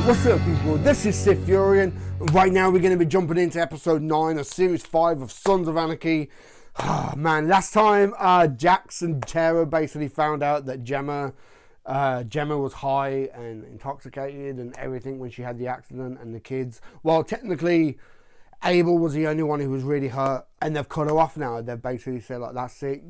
What's up, people? This is STRIX. Right now we're going to be jumping into episode 9 of series 5 of Sons of Anarchy. Man, last time Jax and Tara basically found out that Gemma was high and intoxicated and everything when she had the accident, and the kids. Well, technically Abel was the only one who was really hurt, and they've cut her off now. They've basically said, like, that's it,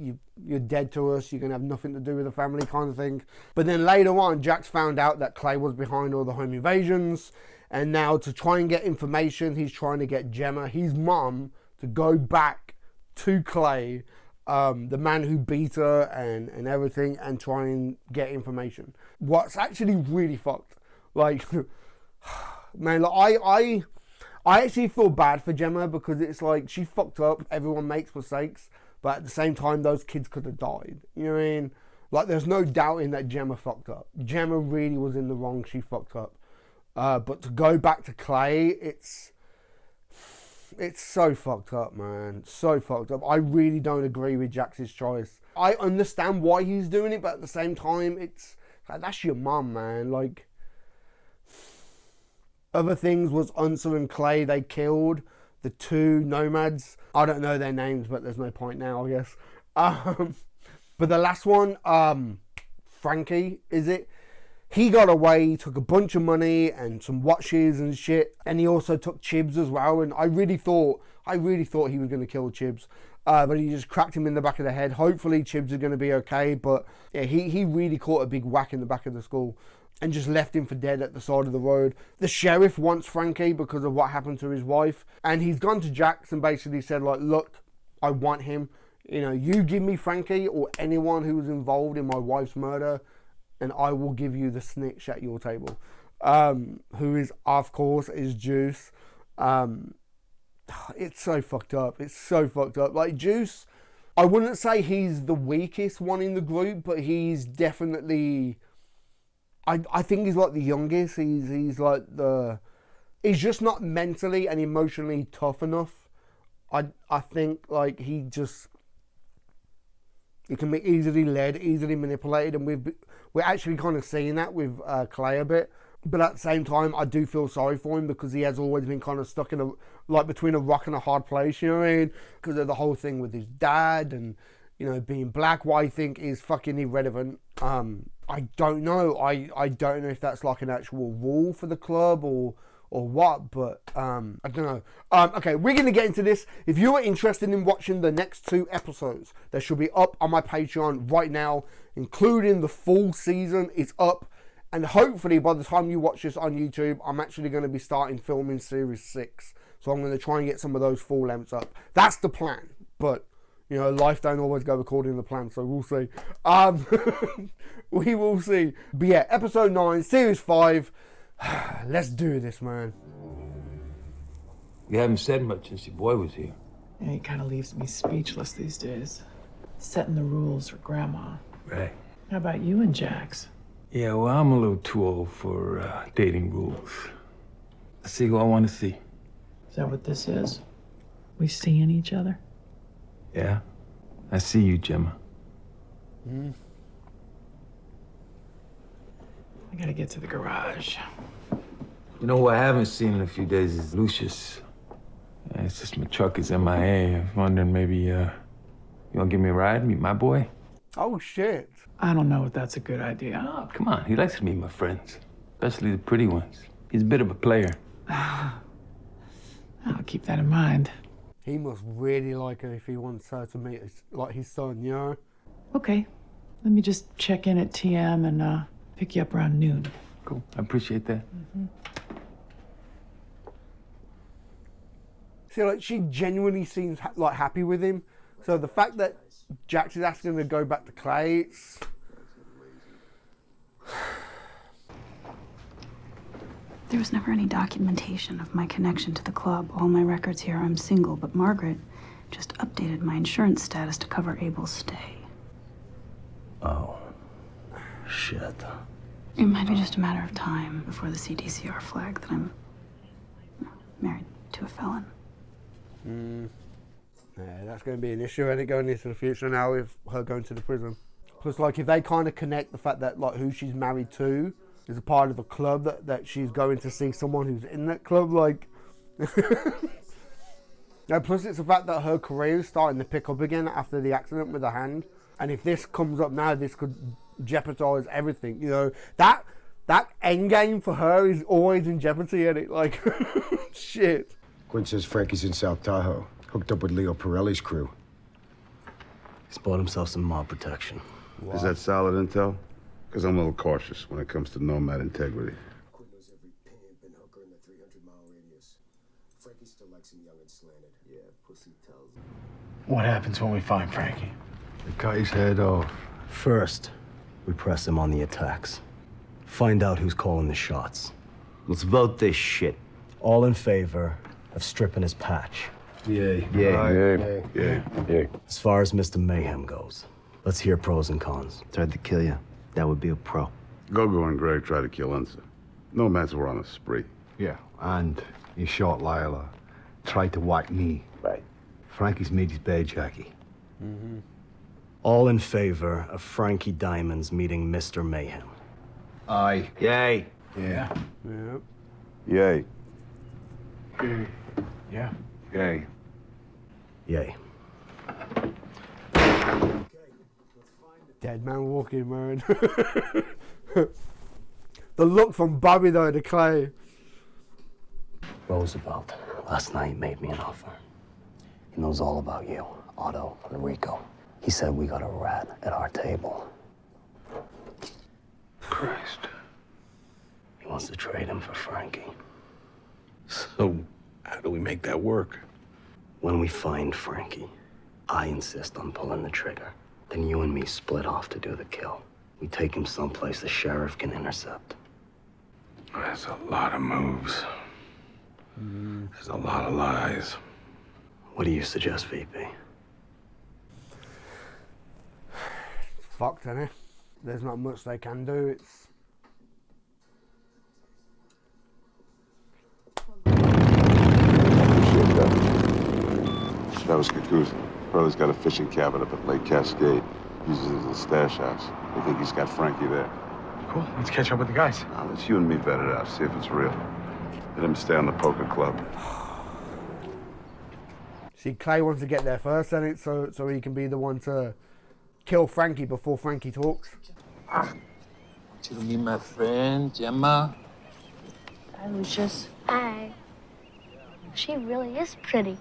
you're dead to us, you're going to have nothing to do with the family kind of thing. But then later on, Jax found out that Clay was behind all the home invasions, and now to try and get information, he's trying to get Gemma, his mum, to go back to Clay, the man who beat her and everything, and try and get information. What's actually really fucked, like, man, like, I actually feel bad for Gemma, because it's like, she fucked up, everyone makes mistakes, but at the same time, those kids could have died. You know what I mean? Like, there's no doubting that Gemma fucked up. Gemma really was in the wrong, she fucked up. But to go back to Clay, it's so fucked up, man. So fucked up. I really don't agree with Jax's choice. I understand why he's doing it, but at the same time, it's like, that's your mum, man. Like, other things was Unser and Clay. They killed the two nomads. I don't know their names, but there's no point now, I guess. But the last one, Frankie, is it? He got away, took a bunch of money and some watches and shit, and he also took Chibs as well. And I really thought he was going to kill Chibs, but he just cracked him in the back of the head. Hopefully Chibs is going to be okay, but yeah, he really caught a big whack in the back of the skull and just left him for dead at the side of the road. The sheriff wants Frankie because of what happened to his wife, and he's gone to Jax and basically said, like, look, I want him. You know, you give me Frankie or anyone who was involved in my wife's murder, and I will give you the snitch at your table. Who is, of course, is Juice. It's so fucked up. It's so fucked up. Like, Juice, I wouldn't say he's the weakest one in the group, but he's definitely, I think he's like the youngest. He's like he's just not mentally and emotionally tough enough. I think, like, he can be easily led, easily manipulated, and we're actually kind of seeing that with Clay a bit. But at the same time, I do feel sorry for him, because he has always been kind of stuck in between a rock and a hard place, you know what I mean? Because of the whole thing with his dad and, you know, being black, what I think is fucking irrelevant. I don't know. I don't know if that's like an actual rule for the club or what, but I don't know. Okay, we're going to get into this. If you are interested in watching the next 2 episodes, they should be up on my Patreon right now, including the full season. It's up, and hopefully by the time you watch this on YouTube, I'm actually going to be starting filming series 6. So I'm going to try and get some of those full lengths up. That's the plan, but you know, life don't always go according to the plan, so we'll see. We will see. But yeah, episode 9, series 5. Let's do this, man. You haven't said much since your boy was here. Yeah, he kind of leaves me speechless these days. Setting the rules for Grandma. Right. How about you and Jax? Yeah, well, I'm a little too old for dating rules. I see who I want to see. Is that what this is? We seeing each other? Yeah, I see you, Gemma. I gotta get to the garage. You know who I haven't seen in a few days is Lucius. It's just my truck is MIA. I was wondering, maybe you want to give me a ride, meet my boy? Oh, shit. I don't know if that's a good idea. Oh, come on. He likes to meet my friends, especially the pretty ones. He's a bit of a player. I'll keep that in mind. He must really like her if he wants her to meet his son, you know? Okay. Let me just check in at TM and pick you up around noon. Cool. I appreciate that. Mm-hmm. See, like, she genuinely seems like happy with him. So the fact that Jax is asking him to go back to Clay, it's... There was never any documentation of my connection to the club. All my records here, I'm single, but Margaret just updated my insurance status to cover Abel's stay. Oh, shit. It might be just a matter of time before the CDCR flag that I'm married to a felon. Yeah, that's going to be an issue, and it going into the future now with her going to the prison. Plus, like, if they kind of connect the fact that, like, who she's married to is a part of a club that she's going to see someone who's in that club. Like, no, plus it's the fact that her career is starting to pick up again after the accident with her hand. And if this comes up now, this could jeopardize everything. You know, that end game for her is always in jeopardy, and it like, shit. Quinn says Frankie's in South Tahoe, hooked up with Leo Pirelli's crew. He's bought himself some mob protection. Wow. Is that solid intel? Because I'm a little cautious when it comes to nomad integrity. Quinn knows every pimp and hooker in the 300-mile radius. Frankie still likes him young and slanted. Yeah, pussy tells him. What happens when we find Frankie? They cut his head off. First, we press him on the attacks. Find out who's calling the shots. Let's vote this shit. All in favor of stripping his patch. Yay. Yeah. As far as Mr. Mayhem goes, let's hear pros and cons. Tried to kill you. That would be a pro. Gogo and Greg tried to kill Unsa. Nomads were on a spree. Yeah, and he shot Lila. Tried to whack me. Right. Frankie's made his bed, Jackie. All in favor of Frankie Diamonds meeting Mr. Mayhem. Aye. Yay. Yeah. Yep. Yay. Yeah. Yay. Yay. Dead man walking, man. The look from Bobby though to Clay. Roosevelt last night made me an offer. He knows all about you, Otto, and Rico. He said we got a rat at our table. Christ. He wants to trade him for Frankie. So, how do we make that work? When we find Frankie, I insist on pulling the trigger. Then you and me split off to do the kill. We take him someplace the sheriff can intercept. That's a lot of moves. There's a lot of lies. What do you suggest, VP? It's fucked, isn't it? There's not much they can do. It's That was Kakuza. Brother's got a fishing cabin up at Lake Cascade. Uses it as a stash house. They think he's got Frankie there. Cool. Let's catch up with the guys. Now, let's you and me vet it out, see if it's real. Let him stay on the poker club. see, Clay wants to get there first, and it so he can be the one to kill Frankie before Frankie talks. To meet my friend Gemma. Hi, Lucius. Hi. She really is pretty.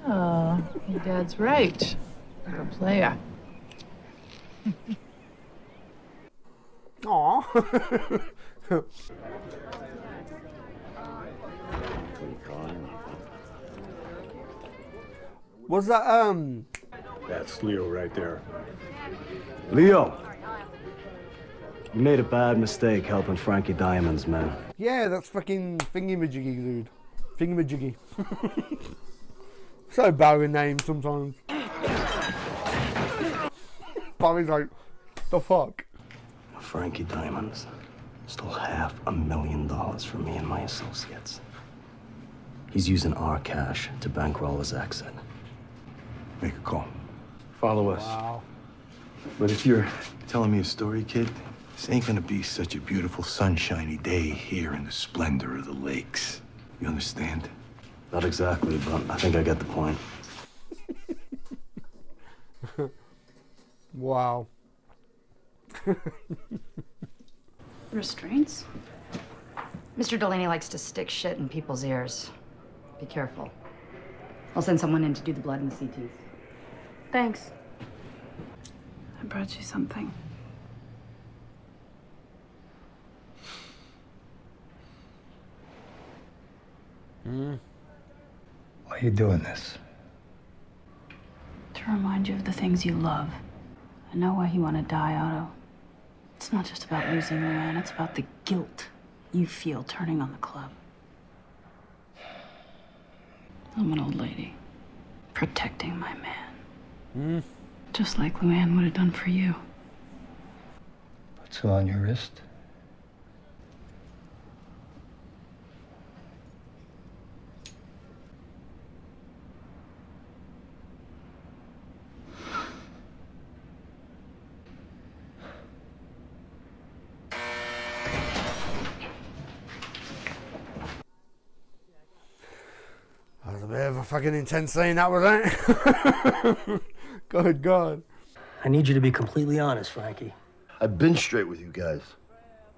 Oh, your dad's right. You're a player. Aww. Was that That's Leo right there. Leo! You made a bad mistake helping Frankie Diamonds, man. yeah, that's fucking thingy-majiggy, dude. Thingy-majiggy. So boring name sometimes. Bobby's like, the fuck? Frankie Diamonds stole $500,000 from me and my associates. He's using our cash to bankroll his exit. Make a call. Follow us. Wow. But if you're telling me a story, kid, this ain't gonna be such a beautiful sunshiny day here in the splendor of the lakes. You understand? Not exactly, but I think I get the point. Wow. Restraints? Mr. Delaney likes to stick shit in people's ears. Be careful. I'll send someone in to do the blood and the CTs. Thanks. I brought you something. Why are you doing this? To remind you of the things you love. I know why you want to die, Otto. It's not just about losing Luann, it's about the guilt you feel turning on the club. I'm an old lady, protecting my man. Just like Luann would have done for you. What's on your wrist? bit of a fucking intense scene, that was it. Good God. I need you to be completely honest, Frankie. I've been straight with you guys.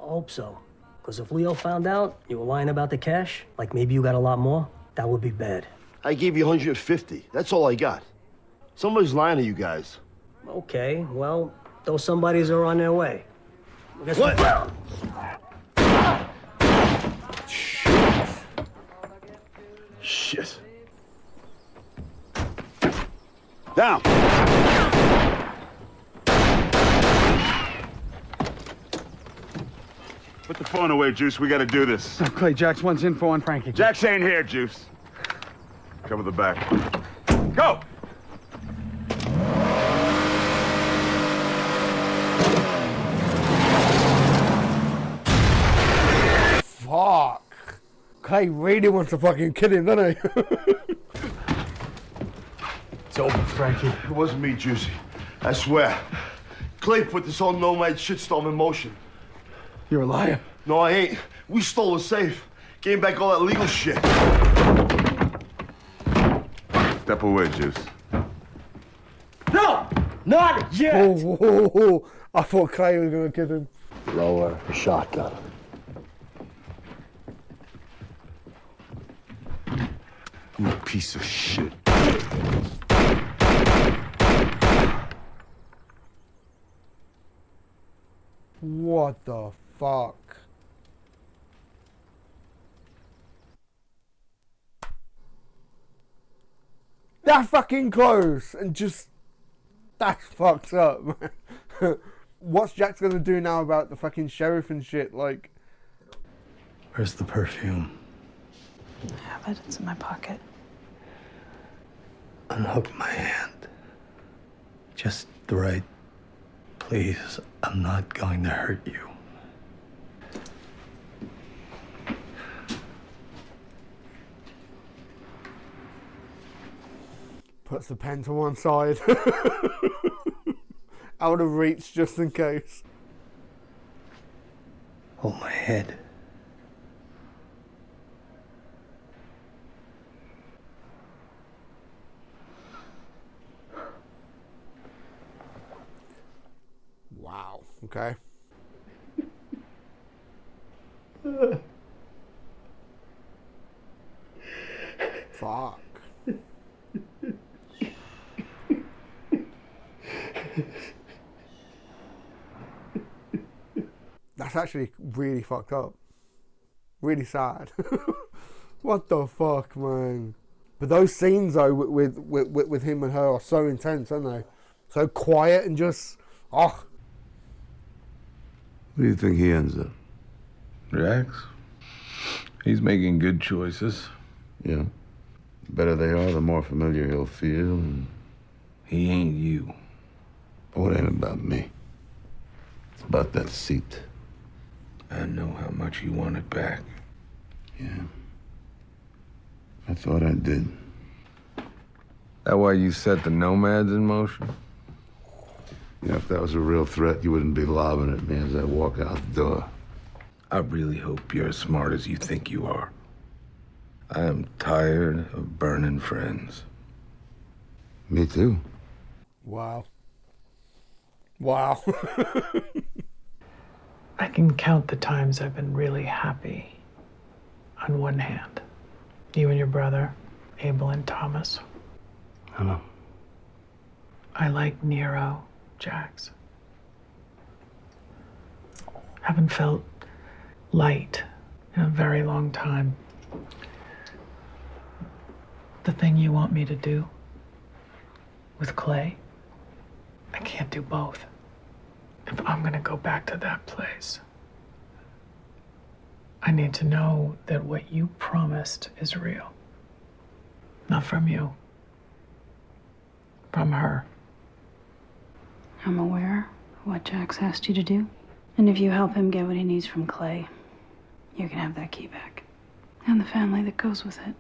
I hope so. Because if Leo found out you were lying about the cash, like maybe you got a lot more, that would be bad. I gave you 150. That's all I got. Somebody's lying to you guys. Okay, well, those somebodies are on their way. Guess what? Shit. Down. Put the phone away, Juice. We gotta do this. Clay, Jax wants info on Frankie. Jax ain't here, Juice. Cover the back. Go! Fuck. Clay really wants to fucking kill him, doesn't he? It's over, Frankie. It wasn't me, Juicy. I swear. Clay put this whole nomad shitstorm in motion. You're a liar. No, I ain't. We stole the safe. Gave back all that legal shit. Step away, Juice. No! Not yet! Oh. I thought Clay was going to kill him. Lower the shotgun. You piece of shit. What the fuck? That fucking close and just that's fucked up, man. What's Jax gonna do now about the fucking sheriff and shit? Like, where's the perfume? I have it. It's in my pocket. Unhook my hand. Just the right. Please, I'm not going to hurt you. puts the pen to one side. Out of reach just in case. Hold my head. Wow, okay. Fuck. That's actually really fucked up. Really sad. What the fuck, man? But those scenes though with him and her are so intense, aren't they? So quiet and just oh. Who do you think he ends up? Jax? He's making good choices. Yeah. The better they are, the more familiar he'll feel. And he ain't you. Oh, it ain't about me. It's about that seat. I know how much you want it back. Yeah. I thought I did. That why you set the nomads in motion? You know, if that was a real threat, you wouldn't be lobbing at me as I walk out the door. I really hope you're as smart as you think you are. I am tired of burning friends. Me too. Wow. Wow. I can count the times I've been really happy on one hand. You and your brother, Abel and Thomas. I know. I like Nero, Jax. Haven't felt light in a very long time. The thing you want me to do with Clay, I can't do both. If I'm gonna go back to that place, I need to know that what you promised is real. Not from you. From her. I'm aware of what Jax asked you to do. And if you help him get what he needs from Clay, you can have that key back. And the family that goes with it.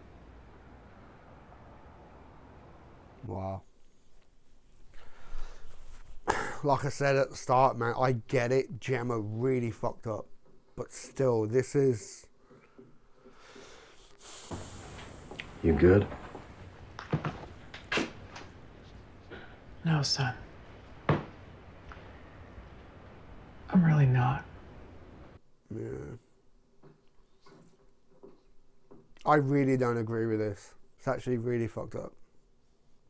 Wow. Like I said at the start, man, I get it. Gemma really fucked up. But still, this is... You good? No, son. I'm really not. Yeah. I really don't agree with this. It's actually really fucked up.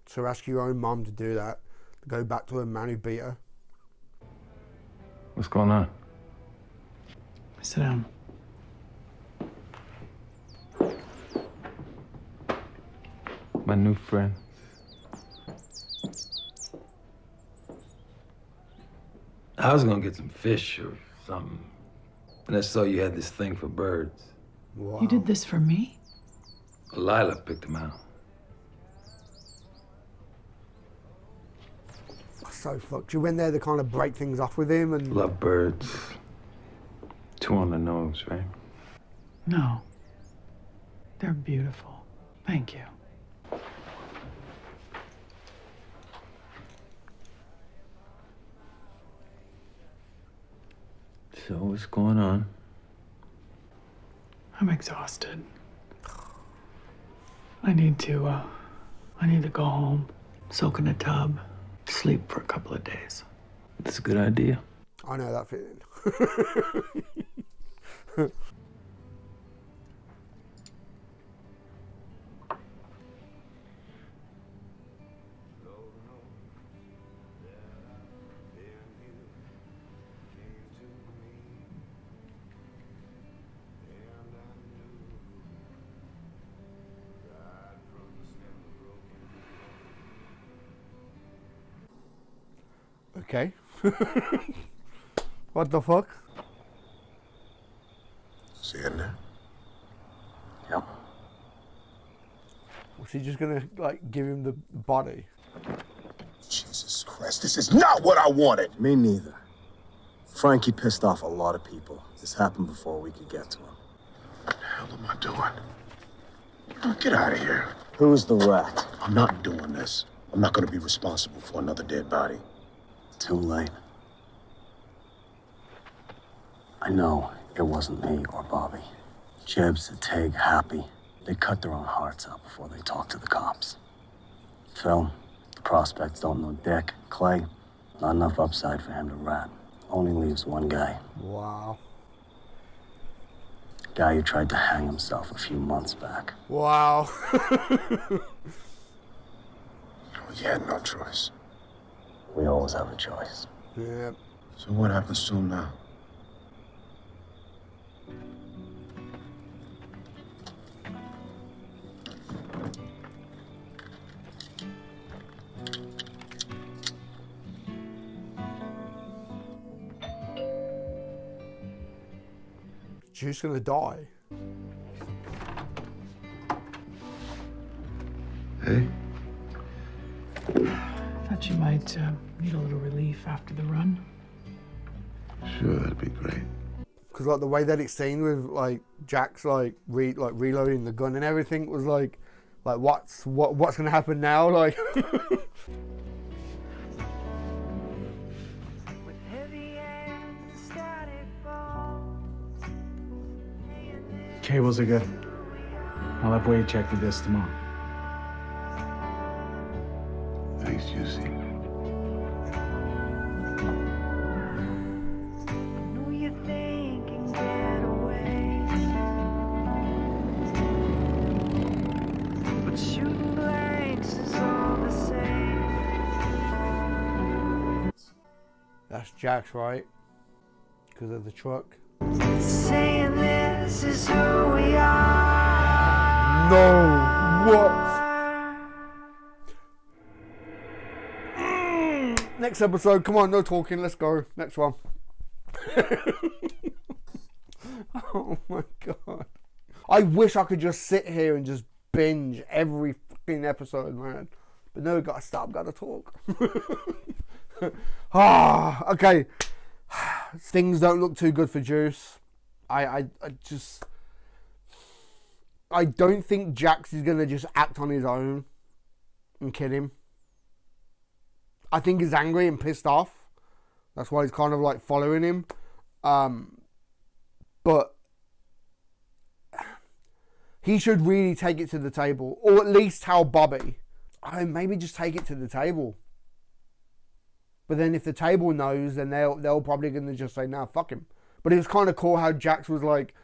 So ask your own mom to do that. To go back to a man who beat her. What's going on? Sit down. My new friend. I was gonna get some fish or something. And I saw you had this thing for birds. Wow. You did this for me? Lila picked them out. So fucked. You went there to kind of break things off with him and... Love birds. Two on the nose, right? No. They're beautiful. Thank you. So what's going on? I'm exhausted. I need to go home, soak in a tub, sleep for a couple of days. That's a good idea. I know that feeling. Okay. What the fuck? See in there? Yep. Was he just gonna, like, give him the body? Jesus Christ, this is not what I wanted! Me neither. Frankie pissed off a lot of people. This happened before we could get to him. What the hell am I doing? Oh, get out of here. Who's the rat? I'm not doing this. I'm not gonna be responsible for another dead body. Too late. I know it wasn't me or Bobby. Jibs, Tig, Happy, they cut their own hearts out before they talked to the cops. Phil, the prospects don't know Dick. Clay, not enough upside for him to rat. Only leaves one guy. Wow. Guy who tried to hang himself a few months back. Wow. You had no choice. We always have a choice. Yeah. So what happens to him now? She's gonna die. Hey? Thought you might need a little relief after the run. Sure, that'd be great. Because like the way that it's seen with like Jack's like reloading the gun and everything was like what's gonna happen now? Like Cables are good. I'll have Wade check the disc tomorrow. Thanks, Juicy. that's Jack's, right? Because of the truck. Saying this is who we are. No, what? Next episode, come on, no talking, let's go. Next one. Oh my god. I wish I could just sit here and just binge every fucking episode, man. But no, gotta stop, gotta talk. Okay. Things don't look too good for Juice. I don't think Jax is gonna just act on his own and kill him. I think he's angry and pissed off. That's why he's kind of like following him. But he should really take it to the table, or at least tell Bobby. Oh, maybe just take it to the table. But then if the table knows, then they'll probably gonna just say, nah, fuck him. But it was kind of cool how Jax was like,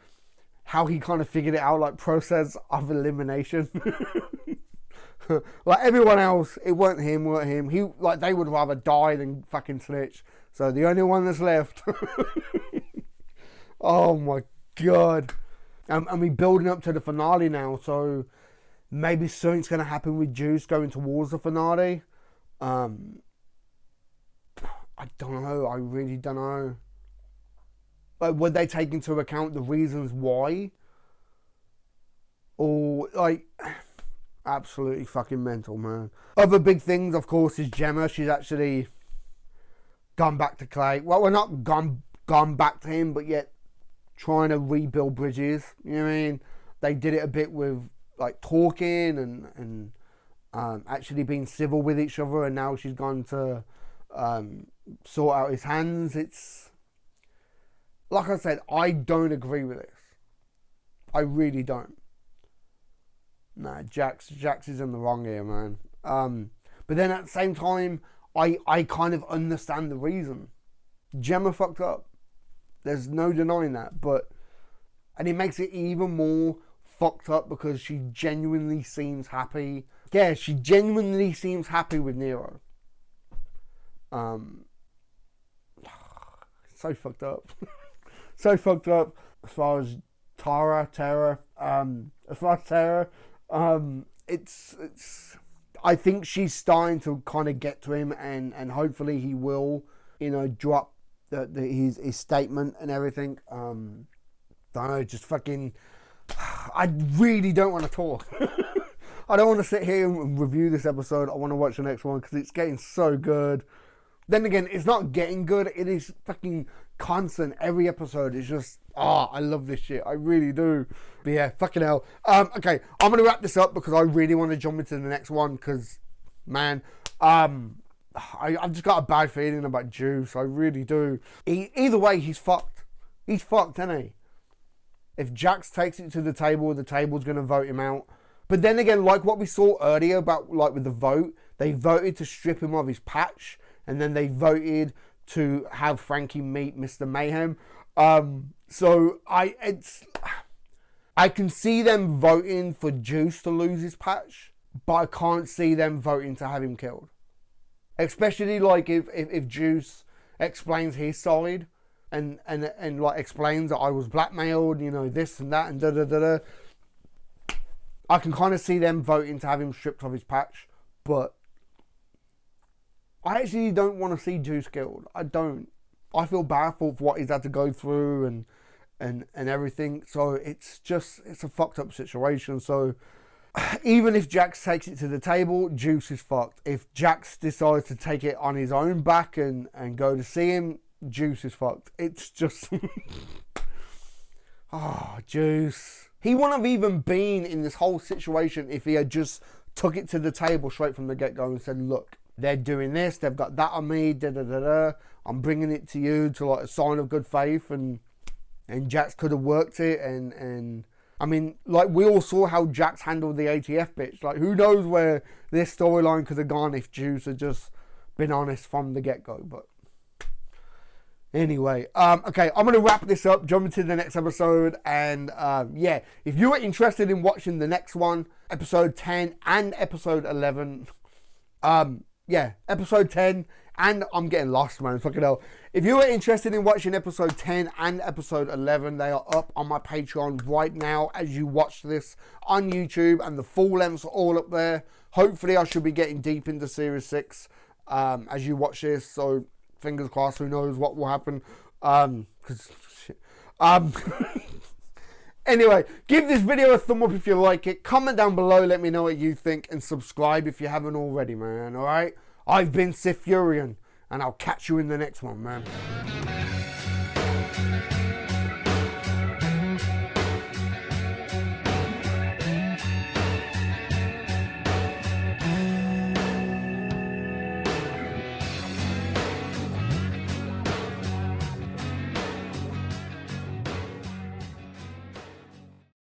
how he kind of figured it out, like process of elimination. Like everyone else, it weren't him. He, like, they would rather die than fucking snitch. So the only one that's left. Oh my god. And we're building up to the finale now, so maybe something's gonna happen with Juice going towards the finale. I don't know. I really don't know. Like, would they take into account the reasons why? Or, like, absolutely fucking mental, man. Other big things, of course, is Gemma. She's actually gone back to Clay. Well, we're not gone back to him, but yet trying to rebuild bridges. You know what I mean? They did it a bit with, like, talking and actually being civil with each other, and now she's gone to sort out his hands. It's, like I said, I don't agree with this. I really don't. Nah, Jax is in the wrong here, man. But then at the same time, I kind of understand the reason. Gemma fucked up. There's no denying that. And it makes it even more fucked up because she genuinely seems happy. Yeah, she genuinely seems happy with Nero. So fucked up. So fucked up. As far as Tara, it's I think she's starting to kind of get to him, and hopefully he will, you know, drop his statement and everything. Don't know, just fucking, I really don't want to talk. I don't want to sit here and review this episode. I want to watch the next one because it's getting so good. Then again, it's not getting good. It is fucking constant. Every episode is just, I love this shit. I really do. But yeah, fucking hell. Okay, I'm going to wrap this up because I really want to jump into the next one because, man, I've just got a bad feeling about Juice. I really do. Either way, he's fucked. He's fucked, isn't he? If Jax takes it to the table's going to vote him out. But then again, like what we saw earlier about, like, with the vote, they voted to strip him of his patch, and then they voted to have Frankie meet Mr. Mayhem. So I can see them voting for Juice to lose his patch, but I can't see them voting to have him killed. Especially like if Juice explains his side and like explains that I was blackmailed, you know, this and that and da da da da. I can kind of see them voting to have him stripped of his patch, but I actually don't want to see Juice killed. I don't. I feel bad for what he's had to go through and everything. So it's a fucked up situation. So even if Jax takes it to the table, Juice is fucked. If Jax decides to take it on his own back and go to see him, Juice is fucked. It's just... Juice. He wouldn't have even been in this whole situation if he had just took it to the table straight from the get-go and said, look, they're doing this, they've got that on me, da-da-da-da. I'm bringing it to you to, like, a sign of good faith, and Jax could have worked it, and I mean, like, we all saw how Jax handled the ATF bitch. Like, who knows where this storyline could have gone if Juice had just been honest from the get-go, but anyway, okay, I'm going to wrap this up, jump into the next episode, and yeah, if you are interested in watching the next one, episode 10 and episode 11, yeah, episode 10, and I'm getting lost, man, fucking hell. If you are interested in watching episode 10 and episode 11, they are up on my Patreon right now as you watch this on YouTube, and the full lengths are all up there. Hopefully, I should be getting deep into Series 6 as you watch this, so fingers crossed, who knows what will happen. Anyway, give this video a thumb up if you like it. Comment down below, let me know what you think, and subscribe if you haven't already, man. Alright? I've been SiTHFuRion, and I'll catch you in the next one, man.